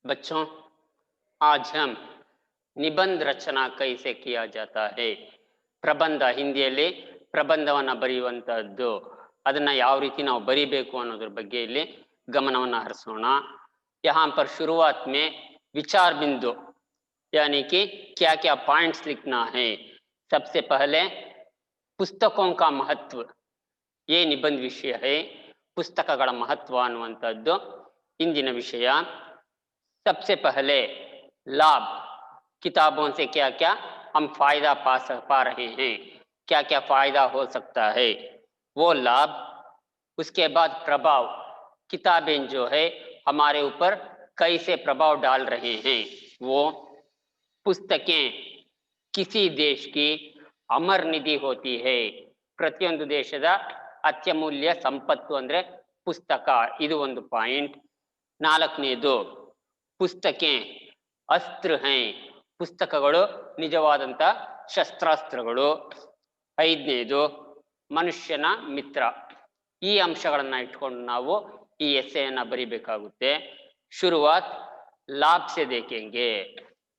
बच्चों, आज हम ನಿಬಂಧ ರಚನಾ ಕೈಸೆ ಕಿಯಾ ಜಾತಾ ಹೈ ಪ್ರಬಂಧ ಹಿಂದಿಯಲ್ಲಿ ಪ್ರಬಂಧವನ್ನ ಬರೆಯುವಂತಹದ್ದು ಅದನ್ನ ಯಾವ ರೀತಿ ನಾವು ಬರಿಬೇಕು ಅನ್ನೋದ್ರ ಬಗ್ಗೆ ಇಲ್ಲಿ ಗಮನವನ್ನ ಹರಿಸೋಣ। यहाँ पर शुरुआत में विचार बिंदु यानी कि क्या क्या पॉइंट्स लिखना है। सबसे पहले पुस्तकों का महत्व, ये निबंध विषय है। पुस्तकಗಳ ಮಹತ್ವ ಅನ್ನುವಂತದ್ದು ಇಂದಿನ ವಿಷಯ। सबसे पहले लाभ, किताबों से क्या क्या हम फायदा पा रहे हैं, क्या क्या फायदा हो सकता है, वो लाभ। उसके बाद प्रभाव, किताबें जो है हमारे ऊपर कैसे प्रभाव डाल रहे हैं वो। पुस्तकें किसी देश की अमर निधि होती है। ಪ್ರತಿಯೊಂದು ದೇಶದ ಅತ್ಯಮೂಲ್ಯ ಸಂಪತ್ತು ಅಂದ್ರೆ ಪುಸ್ತಕ, ಇದು ಒಂದು ಪಾಯಿಂಟ್। ನಾಲ್ಕನೇದು ಪುಸ್ತಕೆ ಅಸ್ತ್ರ ಹೈ, ಪುಸ್ತಕಗಳು ನಿಜವಾದಂತ ಶಸ್ತ್ರಾಸ್ತ್ರಗಳು। ಐದನೇದು ಮನುಷ್ಯನ ಮಿತ್ರ। ಈ ಅಂಶಗಳನ್ನ ಇಟ್ಕೊಂಡು ನಾವು ಈ ಎಸ್ಸೆಯನ್ನ ಬರಿಬೇಕಾಗುತ್ತೆ। शुरुआत लाभ से देखेंगे।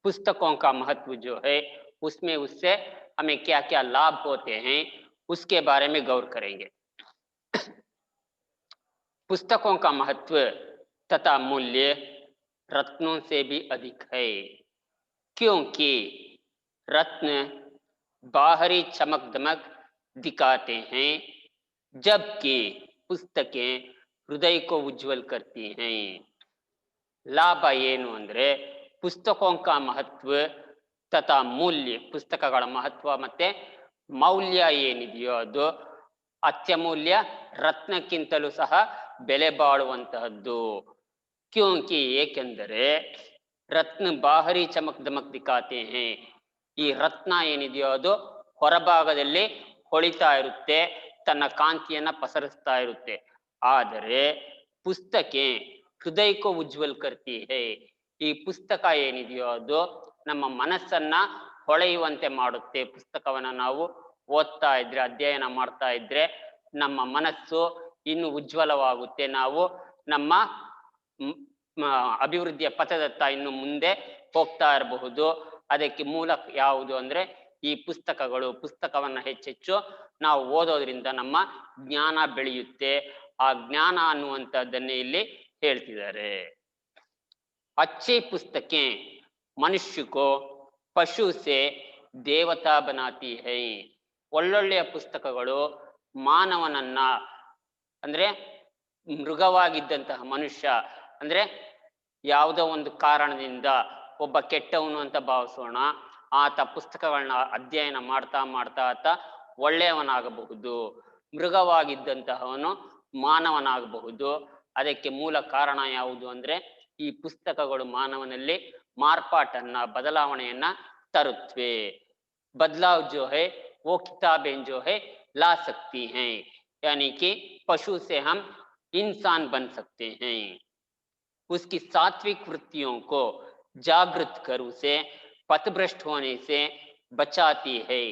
पुस्तकों का महत्व जो है उसमें उससे हमें क्या क्या लाभ होते हैं उसके बारे में गौर करेंगे। पुस्तकों का महत्व तथा मूल्य रत्नों से भी अधिक है, क्योंकि रत्न बाहरी चमक दमक दिखाते हैं, जबकि पुस्तकें हृदय को उज्जवल करती हैं। लाभ ಏನು ಅಂದ್ರೆ ಪುಸ್ತಕೋं का महत्व तथा मूल्य, ಪುಸ್ತಕಗಳ ಮಹತ್ವ ಮತ್ತೆ ಮೌಲ್ಯ ಏನಿದೆಯೋ ಅದು ಅತ್ಯಮೂಲ್ಯ ರತ್ನಕ್ಕಿಂತಲೂ ಸಹ ಬೆಲೆ ಬಾಳುವಂತಹದ್ದು। ಕ್ಯೋಂಕಿ, ಏಕೆಂದರೆ ರತ್ನ ಬಾಹರಿ ಚಮಕ್ ದಮಕ್ ದಿಖಾತೆ ಹೈ, ಈ ರತ್ನ ಏನಿದೆಯೋ ಅದು ಹೊರಭಾಗದಲ್ಲಿ ಹೊಳಿತಾ ಇರುತ್ತೆ, ತನ್ನ ಕಾಂತಿಯನ್ನ ಪಸರಿಸ್ತಾ ಇರುತ್ತೆ। ಆದರೆ ಪುಸ್ತಕೆ ಹೃದಯಕ್ಕೂ ಉಜ್ವಲ್ ಕರ್ತಿ ಹೈ, ಈ ಪುಸ್ತಕ ಏನಿದೆಯೋ ಅದು ನಮ್ಮ ಮನಸ್ಸನ್ನ ಹೊಳೆಯುವಂತೆ ಮಾಡುತ್ತೆ। ಪುಸ್ತಕವನ್ನ ನಾವು ಓದ್ತಾ ಇದ್ರೆ, ಅಧ್ಯಯನ ಮಾಡ್ತಾ ಇದ್ರೆ ನಮ್ಮ ಮನಸ್ಸು ಇನ್ನು ಉಜ್ವಲವಾಗುತ್ತೆ, ನಾವು ನಮ್ಮ ಅಭಿವೃದ್ಧಿಯ ಪಥದತ್ತ ಇನ್ನು ಮುಂದೆ ಹೋಗ್ತಾ ಇರಬಹುದು। ಅದಕ್ಕೆ ಮೂಲ ಯಾವುದು ಅಂದ್ರೆ ಈ ಪುಸ್ತಕಗಳು। ಪುಸ್ತಕವನ್ನ ಹೆಚ್ಚೆಚ್ಚು ನಾವು ಓದೋದ್ರಿಂದ ನಮ್ಮ ಜ್ಞಾನ ಬೆಳೆಯುತ್ತೆ, ಆ ಜ್ಞಾನ ಅನ್ನುವಂಥದ್ದನ್ನೇ ಇಲ್ಲಿ ಹೇಳ್ತಿದ್ದಾರೆ। अच्छी पुस्तकें मनुष्य को पशु से देवता बनाती है। ಒಳ್ಳೊಳ್ಳೆಯ ಪುಸ್ತಕಗಳು ಮಾನವನನ್ನ ಅಂದ್ರೆ ಮೃಗವಾಗಿದ್ದಂತಹ ಮನುಷ್ಯ ಅಂದ್ರೆ ಯಾವುದೋ ಒಂದು ಕಾರಣದಿಂದ ಒಬ್ಬ ಕೆಟ್ಟವನು ಅಂತ ಭಾವಿಸೋಣ, ಆತ ಪುಸ್ತಕಗಳನ್ನ ಅಧ್ಯಯನ ಮಾಡ್ತಾ ಮಾಡ್ತಾ ಆತ ಒಳ್ಳೆಯವನಾಗಬಹುದು, ಮೃಗವಾಗಿದ್ದಂತಹವನು ಮಾನವನಾಗಬಹುದು। ಅದಕ್ಕೆ ಮೂಲ ಕಾರಣ ಯಾವುದು ಅಂದ್ರೆ ಈ ಪುಸ್ತಕಗಳು ಮಾನವನಲ್ಲಿ ಮಾರ್ಪಾಟನ್ನ, ಬದಲಾವಣೆಯನ್ನ ತರುತ್ತವೆ। बदलाव जो है वो किताबें जो है ला सकती हैं, यानी कि पशु से हम इंसान बन सकते हैं। उसकी सात्विक वृत्तियों को जागृत कर उसे पथभ्रष्ट होने से बचाती है।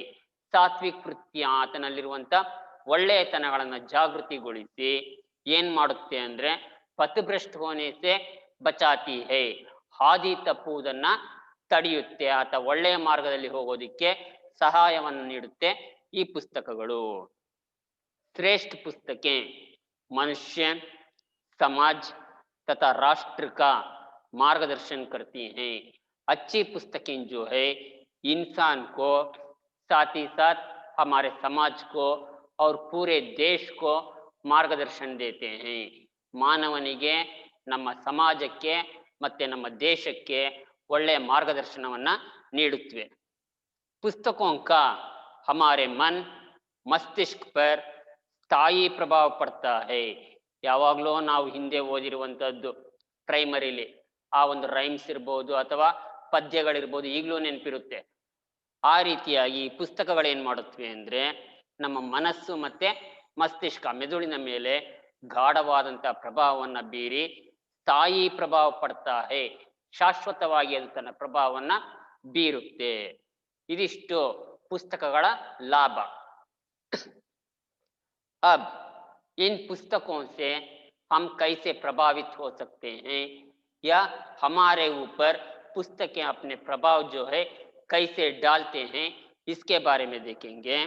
ಸಾತ್ವಿಕ್ ವೃತ್ತಿ ಆತನಲ್ಲಿರುವಂತ ಒಳ್ಳೆಯತನಗಳನ್ನ ಜಾಗೃತಿಗೊಳಿಸಿ ಏನ್ ಮಾಡುತ್ತೆ ಅಂದ್ರೆ ಪಥಭ್ರಷ್ಟ ಹೋನೆ ಸೆ ಬಚಾತಿ ಹೈ, ಹಾದಿ ತಪ್ಪುವುದನ್ನ ತಡೆಯುತ್ತೆ, ಆತ ಒಳ್ಳೆಯ ಮಾರ್ಗದಲ್ಲಿ ಹೋಗೋದಿಕ್ಕೆ ಸಹಾಯವನ್ನು ನೀಡುತ್ತೆ ಈ ಪುಸ್ತಕಗಳು। श्रेष्ठ पुस्तकें मनुष्य, समाज तथा राष्ट्र का मार्गदर्शन करती हैं। अच्छी पुस्तकें जो है इंसान को, साथ ही साथ हमारे समाज को और पूरे देश को मार्गदर्शन देते हैं। ಮಾನವನಿಗೆ, ನಮ್ಮ ಸಮಾಜಕ್ಕೆ ಮತ್ತೆ ನಮ್ಮ ದೇಶಕ್ಕೆ ಒಳ್ಳೆಯ ಮಾರ್ಗದರ್ಶನವನ್ನ ನೀಡುತ್ತವೆ। पुस्तकों का हमारे मन मस्तिष्क पर ಸ್ಥಾಯಿ ಪ್ರಭಾವ ಪಡ್ತಾ ಹೈ। ಯಾವಾಗಲೂ ನಾವು ಹಿಂದೆ ಓದಿರುವಂತದ್ದು ಪ್ರೈಮರಿಲಿ ಆ ಒಂದು ರೈಮ್ಸ್ ಇರ್ಬೋದು ಅಥವಾ ಪದ್ಯಗಳಿರ್ಬೋದು ಈಗಲೂ ನೆನಪಿರುತ್ತೆ। ಆ ರೀತಿಯಾಗಿ ಪುಸ್ತಕಗಳು ಏನ್ ಮಾಡುತ್ತವೆ ಅಂದ್ರೆ ನಮ್ಮ ಮನಸ್ಸು ಮತ್ತೆ ಮಸ್ತಿಷ್ಕ, ಮೆದುಳಿನ ಮೇಲೆ ಗಾಢವಾದಂತಹ ಪ್ರಭಾವವನ್ನ ಬೀರಿ ಸ್ಥಾಯಿ ಪ್ರಭಾವ ಪಡ್ತಾ ಹೈ, ಶಾಶ್ವತವಾಗಿ ಅದು ತನ್ನ ಪ್ರಭಾವವನ್ನ ಬೀರುತ್ತೆ। ಇದಿಷ್ಟು ಪುಸ್ತಕಗಳ ಲಾಭ। अब इन पुस्तकों से हम कैसे प्रभावित हो सकते हैं, या हमारे ऊपर पुस्तकें अपने प्रभाव जो है कैसे डालते हैं, इसके बारे में देखेंगे।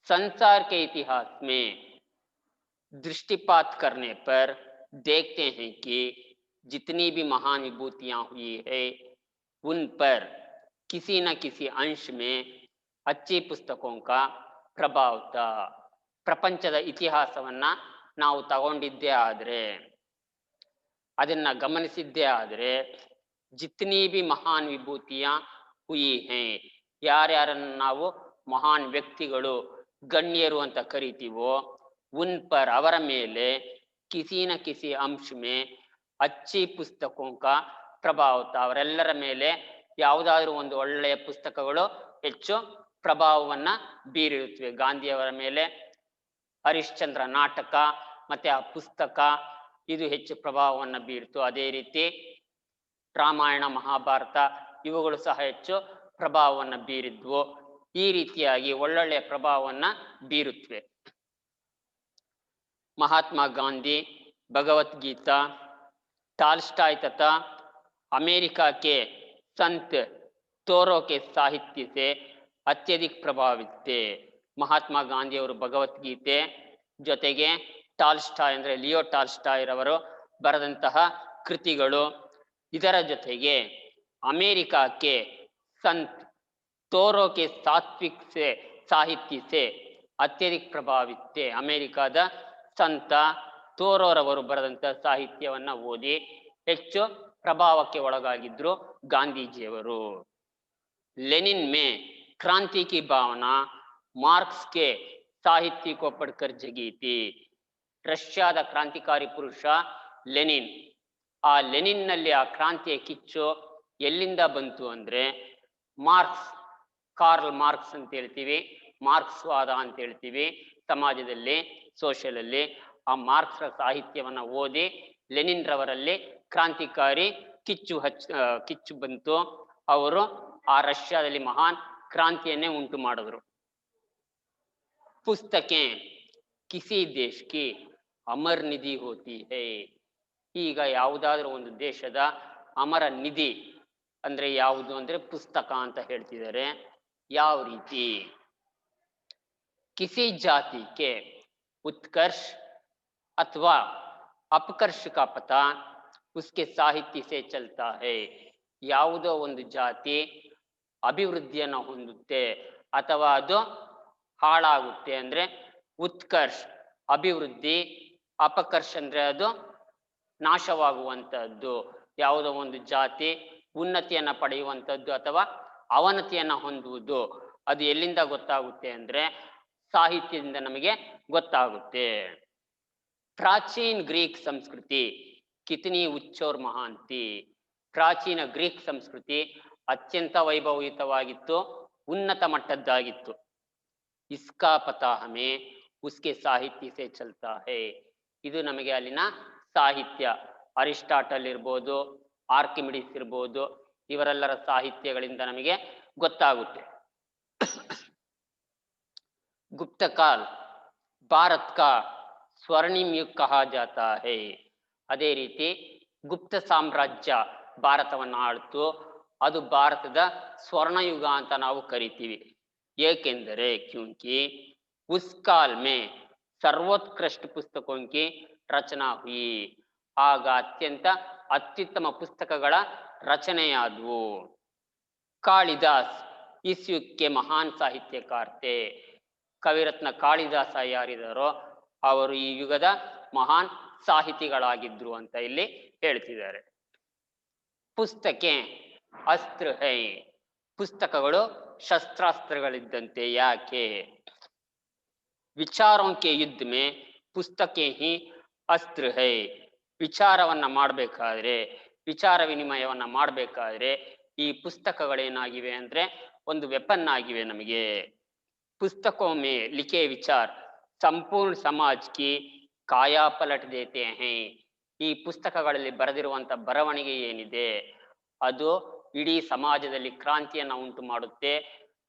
संसार के इतिहास में दृष्टिपात करने पर देखते हैं कि जितनी भी महान विभूतियां हुई है उन पर किसी न किसी अंश में अच्छी पुस्तकों का ಪ್ರಭಾವ ಪ್ರಪಂಚದ ಇತಿಹಾಸವನ್ನ ನಾವು ತಗೊಂಡಿದ್ದೇ ಆದ್ರೆ, ಅದನ್ನ ಗಮನಿಸಿದ್ದೇ ಆದ್ರೆ जितनी भी महान विभूतियां हुई हैं, ಯಾರ್ಯಾರನ್ನ ನಾವು ಮಹಾನ್ ವ್ಯಕ್ತಿಗಳು ಗಣ್ಯರು ಅಂತ ಕರಿತೀವೋ उन पर ಅವರ ಮೇಲೆ किसी न किसी अंश में अच्छी पुस्तकों का ಪ್ರಭಾವ ಅವರೆಲ್ಲರ ಮೇಲೆ ಯಾವುದಾದ್ರೂ ಒಂದು ಒಳ್ಳೆಯ ಪುಸ್ತಕಗಳು ಹೆಚ್ಚು ಪ್ರಭಾವವನ್ನ ಬೀರಿರುತ್ತವೆ. ಗಾಂಧಿಯವರ ಮೇಲೆ ಹರಿಶ್ಚಂದ್ರ ನಾಟಕ ಮತ್ತೆ ಆ ಪುಸ್ತಕ ಇದು ಹೆಚ್ಚು ಪ್ರಭಾವವನ್ನು ಬೀರಿತು. ಅದೇ ರೀತಿ ರಾಮಾಯಣ ಮಹಾಭಾರತ ಇವುಗಳು ಸಹ ಹೆಚ್ಚು ಪ್ರಭಾವವನ್ನು ಬೀರಿದ್ವು. ಈ ರೀತಿಯಾಗಿ ಒಳ್ಳೊಳ್ಳೆಯ ಪ್ರಭಾವವನ್ನ ಬೀರುತ್ತವೆ. महात्मा गांधी, भगवत गीता, टाल्स्टॉय तथा अमेरिका के संत तोरो के साहित्य से अत्यधिक प्रभावित थे. ಮಹಾತ್ಮ ಗಾಂಧಿಯವರು ಭಗವದ್ಗೀತೆ ಜೊತೆಗೆ ಟಾಲ್ಸ್ಟಾಯ್ ಅಂದರೆ ಲಿಯೋ ಟಾಲ್ಸ್ಟಾಯ್ ರವರು ಬರೆದಂತಹ ಕೃತಿಗಳು, ಇದರ ಜೊತೆಗೆ ಅಮೇರಿಕಾಕ್ಕೆ ಸಂತ್ ತೋರೋ ಕೆ ಸಾತ್ವಿಕ್ ಸೆ ಸಾಹಿತ್ಯ ಸೆ ಅತ್ಯಧಿಕ ಪ್ರಭಾವಿತ थे. ಅಮೇರಿಕಾದ ಸಂತ ತೋರೋರವರು ಬರೆದಂತ ಸಾಹಿತ್ಯವನ್ನ ಓದಿ ಹೆಚ್ಚು ಪ್ರಭಾವಕ್ಕೆ ಒಳಗಾಗಿದ್ರು ಗಾಂಧೀಜಿಯವರು. लेनिन में क्रांति की भावना मार्क्स के साहित्य को पढ़कर जगी थी. ರಷ್ಯಾದ ಕ್ರಾಂತಿಕಾರಿ ಪುರುಷ ಲೆನಿನ್, ಆ ಲೆನಿನ್ ನಲ್ಲಿ ಆ ಕ್ರಾಂತಿಯ ಕಿಚ್ಚು ಎಲ್ಲಿಂದ ಬಂತು ಅಂದ್ರೆ ಮಾರ್ಕ್ಸ್, ಕಾರ್ಲ್ ಮಾರ್ಕ್ಸ್ ಅಂತ ಹೇಳ್ತೀವಿ, ಮಾರ್ಕ್ಸ್ವಾದ ಅಂತ ಹೇಳ್ತೀವಿ ಸಮಾಜದಲ್ಲಿ, ಸೋಷಿಯಲ್ ಅಲ್ಲಿ. ಆ ಮಾರ್ಕ್ಸ್ ಸಾಹಿತ್ಯವನ್ನ ಓದಿ ಲೆನಿನ್ ರವರಲ್ಲಿ ಕ್ರಾಂತಿಕಾರಿ ಕಿಚ್ಚು ಬಂತು. ಅವರು ಆ ರಷ್ಯಾದಲ್ಲಿ ಮಹಾನ್ ಕ್ರಾಂತಿಯನ್ನೇ ಉಂಟು ಮಾಡಿದ್ರು. ಪುಸ್ತಕೆ ಕಿಸಿ ದೇಶ್ ಕಿ ಅಮರ್ ನಿಧಿ ಹೋತಿ ಹೈ. ಈಗ ಯಾವುದಾದ್ರೂ ಒಂದು ದೇಶದ ಅಮರ ನಿಧಿ ಅಂದ್ರೆ ಯಾವುದು ಅಂದ್ರೆ ಪುಸ್ತಕ ಅಂತ ಹೇಳ್ತಿದ್ದಾರೆ. ಯಾವ ರೀತಿ? ಕಿಸಿ ಜಾತಿ ಕೆ उत्कर्ष अथवा अपकर्ष का पता उसके साहित्य से चलता है. ಯಾವುದೋ ಒಂದು ಜಾತಿ ಅಭಿವೃದ್ಧಿಯನ್ನು ಹೊಂದುತ್ತೆ ಅಥವಾ ಅದು ಹಾಳಾಗುತ್ತೆ ಅಂದ್ರೆ ಉತ್ಕರ್ಷ್ ಅಭಿವೃದ್ಧಿ, ಅಪಕರ್ಷ ಅಂದ್ರೆ ಅದು ನಾಶವಾಗುವಂತಹದ್ದು. ಯಾವುದೋ ಒಂದು ಜಾತಿ ಉನ್ನತಿಯನ್ನ ಪಡೆಯುವಂಥದ್ದು ಅಥವಾ ಅವನತಿಯನ್ನ ಹೊಂದುವುದು, ಅದು ಎಲ್ಲಿಂದ ಗೊತ್ತಾಗುತ್ತೆ ಅಂದ್ರೆ ಸಾಹಿತ್ಯದಿಂದ ನಮಗೆ ಗೊತ್ತಾಗುತ್ತೆ. ಪ್ರಾಚೀನ ಗ್ರೀಕ್ ಸಂಸ್ಕೃತಿ ಕಿತನಿ ಉಚ್ಚ और महान थी. ಪ್ರಾಚೀನ ಗ್ರೀಕ್ ಸಂಸ್ಕೃತಿ ಅತ್ಯಂತ ವೈಭವಯುತವಾಗಿತ್ತು, ಉನ್ನತ ಮಟ್ಟದ್ದಾಗಿತ್ತು. ಇಸ್ಕಾ ಪತಾ ಹಮೇ ಉಸ್ಕೆ ಸಾಹಿತ್ಯ ಸೆ ಚಲ್ತಾ ಹೈ. ಇದು ನಮಗೆ ಅಲ್ಲಿನ ಸಾಹಿತ್ಯ, ಅರಿಸ್ಟಾಟಲ್ ಇರ್ಬೋದು, ಆರ್ಕಿಮಿಡಿಸ್ ಇರ್ಬೋದು, ಇವರೆಲ್ಲರ ಸಾಹಿತ್ಯಗಳಿಂದ ನಮಗೆ ಗೊತ್ತಾಗುತ್ತೆ. गुप्त काल भारत का स्वर्णिम युग कहा जाता है. ಅದೇ ರೀತಿ ಗುಪ್ತ ಸಾಮ್ರಾಜ್ಯ ಭಾರತವನ್ನು ಆಳ್ತು, ಅದು ಭಾರತದ ಸ್ವರ್ಣಯುಗ ಅಂತ ನಾವು ಕರಿತೀವಿ. ಏಕೆಂದರೆ ಕ್ಯೂಂಕಿ ಉಸ್ ಕಾಲ್ ಮೇ ಸರ್ವೋತ್ಕೃಷ್ಟ ಪುಸ್ತಕೋಂ ಕಿ ರಚನಾ ಹುಯಿ. ಆಗ ಅತ್ಯಂತ ಅತ್ಯುತ್ತಮ ಪುಸ್ತಕಗಳ ರಚನೆಯಾದವು. ಕಾಳಿದಾಸ್ ಇಸ್ ಯುಗಕ್ಕೆ ಮಹಾನ್ ಸಾಹಿತ್ಯಕಾರ ಥೆ. ಕವಿರತ್ನ ಕಾಳಿದಾಸ ಯಾರಿದಾರೋ ಅವರು ಈ ಯುಗದ ಮಹಾನ್ ಸಾಹಿತಿಗಳಾಗಿದ್ರು ಅಂತ ಇಲ್ಲಿ ಹೇಳ್ತಿದ್ದಾರೆ. ಪುಸ್ತಕೆ ಅಸ್ತ್ರ ಹೈ. ಪುಸ್ತಕಗಳು ಶಸ್ತ್ರಾಸ್ತ್ರಗಳಿದ್ದಂತೆ. ಯಾಕೆ? ವಿಚಾರೋಂ ಕೆ ಯುದ್ಧ ಮೇ ಪುಸ್ತಕೆ ಹಿ ಅಸ್ತ್ರ ಹೈ. ವಿಚಾರವನ್ನ ಮಾಡಬೇಕಾದ್ರೆ, ವಿಚಾರ ವಿನಿಮಯವನ್ನ ಮಾಡಬೇಕಾದ್ರೆ ಈ ಪುಸ್ತಕಗಳೇನಾಗಿವೆ ಅಂದ್ರೆ ಒಂದು ವೆಪನ್ ಆಗಿವೆ ನಮಗೆ. पुस्तकों में लिखे विचार संपूर्ण समाज की काया पलट देते हैं. ಈ ಪುಸ್ತಕಗಳಲ್ಲಿ ಬರೆದಿರುವಂತ ಬರವಣಿಗೆ ಏನಿದೆ ಅದು ಇಡೀ ಸಮಾಜದಲ್ಲಿ ಕ್ರಾಂತಿಯನ್ನ ಉಂಟು ಮಾಡುತ್ತೆ.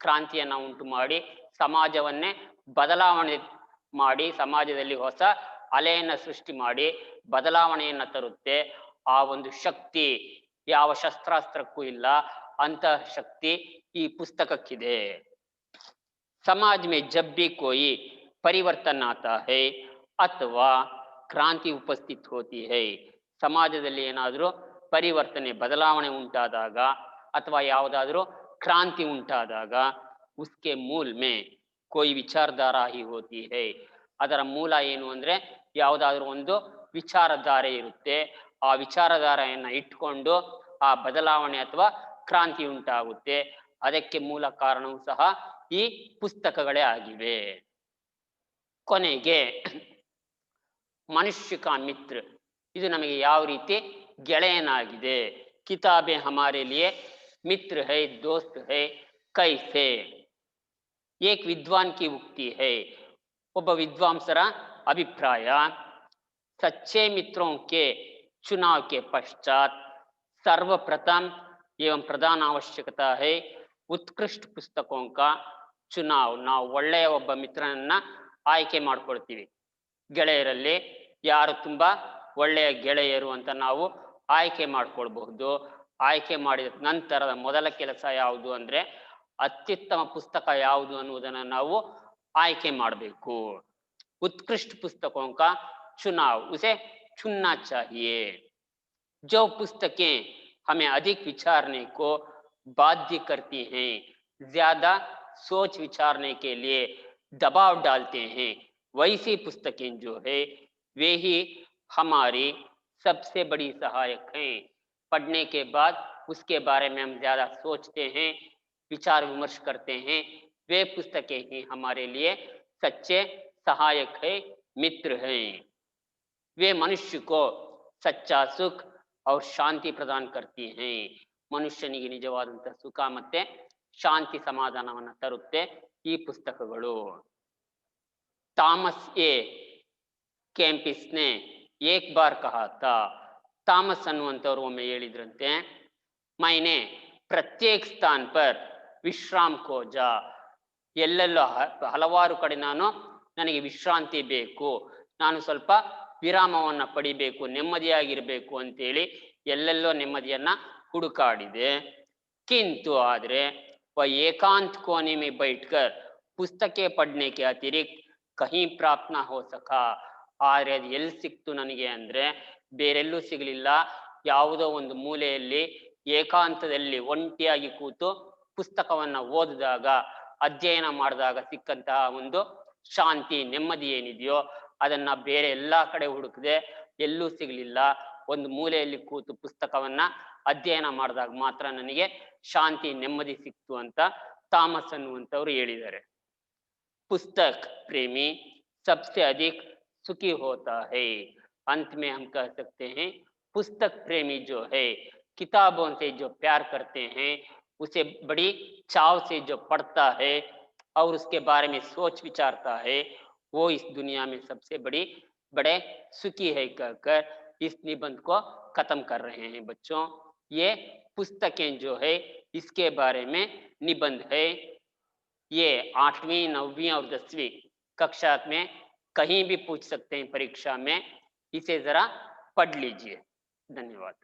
ಕ್ರಾಂತಿಯನ್ನ ಉಂಟು ಮಾಡಿ ಸಮಾಜವನ್ನೇ ಬದಲಾವಣೆ ಮಾಡಿ, ಸಮಾಜದಲ್ಲಿ ಹೊಸ ಅಲೆಯನ್ನ ಸೃಷ್ಟಿ ಮಾಡಿ ಬದಲಾವಣೆಯನ್ನ ತರುತ್ತೆ. ಆ ಒಂದು ಶಕ್ತಿ ಯಾವ ಶಸ್ತ್ರಾಸ್ತ್ರಕ್ಕೂ ಇಲ್ಲ, ಅಂತಹ ಶಕ್ತಿ ಈ ಪುಸ್ತಕಕ್ಕಿದೆ. समाज में जब भी कोई परिवर्तन आता है ಅಥವಾ ಕ್ರಾಂತಿ ಉಪಸ್ಥಿತ ಹೋತಿ है, ಸಮಾಜದಲ್ಲಿ ಏನಾದರೂ ಪರಿವರ್ತನೆ ಬದಲಾವಣೆ ಉಂಟಾದಾಗ ಅಥವಾ ಯಾವುದಾದ್ರೂ ಕ್ರಾಂತಿ ಉಂಟಾದಾಗ उसके मूल में कोई विचारधारा ही होती है, ಅದರ ಮೂಲ ಏನು ಅಂದ್ರೆ ಯಾವುದಾದ್ರೂ ಒಂದು ವಿಚಾರಧಾರೆ ಇರುತ್ತೆ. ಆ ವಿಚಾರಧಾರೆಯನ್ನ ಇಟ್ಕೊಂಡು ಆ ಬದಲಾವಣೆ ಅಥವಾ ಕ್ರಾಂತಿ ಉಂಟಾಗುತ್ತೆ. ಅದಕ್ಕೆ ಮೂಲ ಕಾರಣವೂ ಸಹ ಈ ಪುಸ್ತಕಗಳೇ ಆಗಿವೆ. ಕೊನೆಗೆ ಮನುಷ್ಯ ಕಾ ಮಿತ್ರ, ಇದು ನಮಗೆ ಯಾವ ರೀತಿ ಗೆಳೆಯನಾಗಿದೆ. ಕಿತಾಬೆ ಹಮಾರೆ ಲಿಯೆ ಮಿತ್ರ ಹೈ ದೋಸ್ತ್ ಹೈ ಕೈಸೆ. ಏಕ್ ವಿದ್ವಾನ್ ಕಿ ಉಕ್ತಿ ಹೈ, ಒಬ್ಬ ವಿದ್ವಾಂಸರ ಅಭಿಪ್ರಾಯ. सच्चे मित्रों के चुनाव के पश्चात सर्वप्रथम एवं प्रधान आवश्यकता है उत्कृष्ट पुस्तकों का चुनाव. ನಾವು ಒಳ್ಳೆಯ ಒಬ್ಬ ಮಿತ್ರನನ್ನ ಆಯ್ಕೆ ಮಾಡ್ಕೊಳ್ತೀವಿ. ಗೆಳೆಯರಲ್ಲಿ ಯಾರು ತುಂಬಾ ಒಳ್ಳೆಯ ಗೆಳೆಯರು ಅಂತ ನಾವು ಆಯ್ಕೆ ಮಾಡ್ಕೊಳ್ಬಹುದು. ಆಯ್ಕೆ ಮಾಡಿದ ನಂತರದ ಮೊದಲ ಕೆಲಸ ಯಾವುದು ಅಂದ್ರೆ ಅತ್ಯುತ್ತಮ ಪುಸ್ತಕ ಯಾವುದು ಅನ್ನುವುದನ್ನು ನಾವು ಆಯ್ಕೆ ಮಾಡಬೇಕು. उत्कृष्ट पुस्तकों का चुनाव, उसे चुनना चाहिए. जो पुस्तकें हमें अधिक विचारने को बाध्य करती हैं, ज्यादा सोच विचारने के लिए दबाव डालते हैं, वैसी पुस्तकें जो है वे ही हमारी सबसे बड़ी सहायक हैं. पढ़ने के बाद उसके बारे में हम ज्यादा सोचते हैं, विचार विमर्श करते हैं, वे पुस्तकें ही हमारे लिए सच्चे सहायक है, मित्र हैं. वे मनुष्य को सच्चा सुख और शांति प्रदान करती हैं. ಮನುಷ್ಯನಿಗೆ ನಿಜವಾದಂತಹ ಸುಖ ಮತ್ತೆ ಶಾಂತಿ ಸಮಾಧಾನವನ್ನು ತರುತ್ತೆ ಈ ಪುಸ್ತಕಗಳು. ಥಾಮಸ್ ಎ ಕೆಂಪಿಸ್ನೆ ಏಕ್ ಬಾರ್ ಕಹಾ ತಾ, ಥಾಮಸ್ ಅನ್ನುವಂಥವ್ರು ಒಮ್ಮೆ ಹೇಳಿದ್ರಂತೆ, ಮೈನೆ ಪ್ರತ್ಯೇಕ ಸ್ಥಾನ ಪರ್ ವಿಶ್ರಾಮ್ ಖೋಜಾ, ಎಲ್ಲೆಲ್ಲೋ ಹಲವಾರು ಕಡೆ ನನಗೆ ವಿಶ್ರಾಂತಿ ಬೇಕು, ನಾನು ಸ್ವಲ್ಪ ವಿರಾಮವನ್ನ ಪಡಿಬೇಕು, ನೆಮ್ಮದಿಯಾಗಿರ್ಬೇಕು ಅಂತೇಳಿ ಎಲ್ಲೆಲ್ಲೋ ನೆಮ್ಮದಿಯನ್ನ ಹುಡುಕಾಡಿದೆ. किंतु आदरे वह एकांत कोने में बैठकर पुस्तकें पढ़ने के अतिरिक्त कहीं प्राप्त ना हो सका. ಆದರೆ ಅದು ಎಲ್ಲಿ ಸಿಕ್ತು ನನಗೆ ಅಂದ್ರೆ ಬೇರೆಲ್ಲೂ ಸಿಗಲಿಲ್ಲ. ಯಾವುದೋ ಒಂದು ಮೂಲೆಯಲ್ಲಿ ಏಕಾಂತದಲ್ಲಿ ಒಂಟಿಯಾಗಿ ಕೂತು ಪುಸ್ತಕವನ್ನ ಓದಿದಾಗ ಅಧ್ಯಯನ ಮಾಡಿದಾಗ ಸಿಕ್ಕಂತಹ ಒಂದು ಶಾಂತಿ ನೆಮ್ಮದಿ ಏನಿದೆಯೋ ಅದನ್ನ ಬೇರೆ ಎಲ್ಲಾ ಕಡೆ ಹುಡುಕದೆ ಎಲ್ಲೂ ಸಿಗಲಿಲ್ಲ. ಒಂದು ಮೂಲೆಯಲ್ಲಿ ಕೂತು ಪುಸ್ತಕವನ್ನ ಅಧ್ಯಯನ ಮಾಡಿದಾಗ ಮಾತ್ರ ನನಗೆ ಶಾಂತಿ ನೆಮ್ಮದಿ ಸಿಕ್ತು ಅಂತ ಥಾಮಸ್ ಅನ್ನುವಂಥವ್ರು ಹೇಳಿದ್ದಾರೆ. पुस्तक प्रेमी सबसे अधिक सुखी होता है. अंत में हम कह सकते हैं पुस्तक प्रेमी जो है किताबों से जो प्यार करते हैं, उसे बड़ी चाव से जो पढ़ता है और उसके बारे में सोच विचारता है, वो इस दुनिया में सबसे बड़े सुखी है कहकर इस निबंध को खत्म कर रहे हैं. बच्चों, ये पुस्तकें जो है इसके बारे में निबंध है. ये 8वीं 9वीं और 10वीं कक्षा में कहीं भी पूछ सकते हैं परीक्षा में. इसे जरा पढ़ लीजिए. धन्यवाद.